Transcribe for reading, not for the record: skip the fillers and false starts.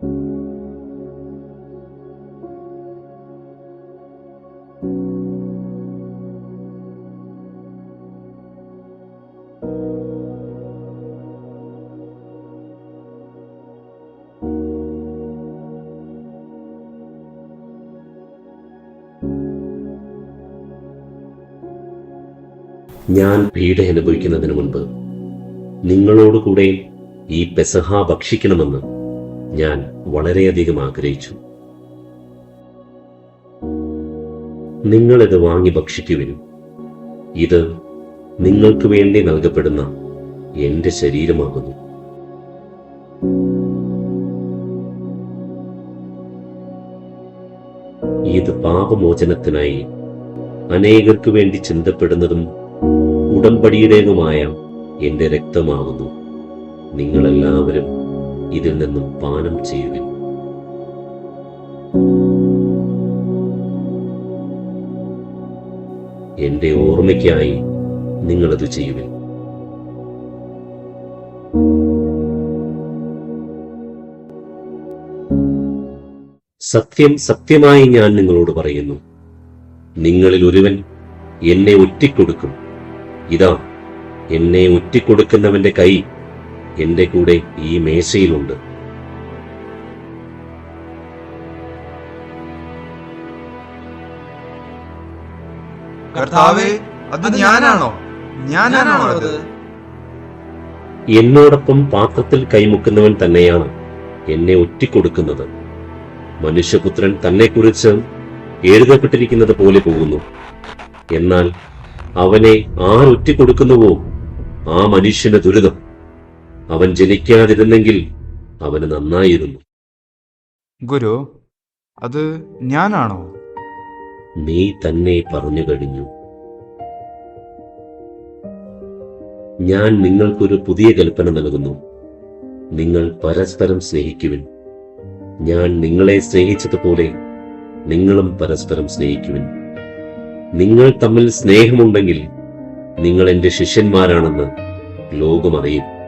ഞാൻ പീഡ അനുഭവിക്കുന്നതിന് മുൻപ് നിങ്ങളോടുകൂടെ ഈ പെസഹ ഭക്ഷിക്കണമെന്ന് ഞാൻ വളരെയധികം ആഗ്രഹിച്ചു. നിങ്ങളിത് വാങ്ങി ഭക്ഷിക്കുവിൻ. ഇത് നിങ്ങൾക്ക് വേണ്ടി നൽകപ്പെടുന്ന എന്റെ ശരീരമാകുന്നു. ഇത് പാപമോചനത്തിനായി അനേകർക്ക് വേണ്ടി ചിന്തപ്പെടുന്നതും ഉടമ്പടിയുടേതുമായ എന്റെ രക്തമാകുന്നു. നിങ്ങളെല്ലാവരും ഇതിൽ നിന്നും പാനം ചെയ്യുവിൻ. എന്റെ ഓർമ്മയ്ക്കായി നിങ്ങളത് ചെയ്യുവിൻ. സത്യം സത്യമായി ഞാൻ നിങ്ങളോട് പറയുന്നു, നിങ്ങളിൽ ഒരുവൻ എന്നെ ഒറ്റിക്കൊടുക്കും. ഇതാ, എന്നെ ഒറ്റിക്കൊടുക്കുന്നവന്റെ കൈ എന്റെ കൂടെ ഈ മേശയിലുണ്ട്. കർത്താവേ, അത് ഞാനാണോ അത്? എന്നോടൊപ്പം പാത്രത്തിൽ കൈമുക്കുന്നവൻ തന്നെയാണ് എന്നെ ഒറ്റിക്കൊടുക്കുന്നത്. മനുഷ്യപുത്രൻ തന്നെക്കുറിച്ച് എഴുതപ്പെട്ടിരിക്കുന്നത് പോലെ പോകുന്നു. എന്നാൽ അവനെ ആരൊറ്റിക്കൊടുക്കുന്നുവോ ആ മനുഷ്യന് ദുരിതം. അവൻ ജനിക്കാതിരുന്നെങ്കിൽ അവന് നന്നായിരുന്നു. ഗുരു, അത് ഞാനാണോ? നീ തന്നെ പറഞ്ഞു കഴിഞ്ഞു. ഞാൻ നിങ്ങൾക്കൊരു പുതിയ കൽപ്പന നൽകുന്നു. നിങ്ങൾ പരസ്പരം സ്നേഹിക്കുവിൻ. ഞാൻ നിങ്ങളെ സ്നേഹിച്ചതുപോലെ നിങ്ങളും പരസ്പരം സ്നേഹിക്കുവിൻ. നിങ്ങൾ തമ്മിൽ സ്നേഹമുണ്ടെങ്കിൽ നിങ്ങൾ എന്റെ ശിഷ്യന്മാരാണെന്ന് ലോകം അറിയും.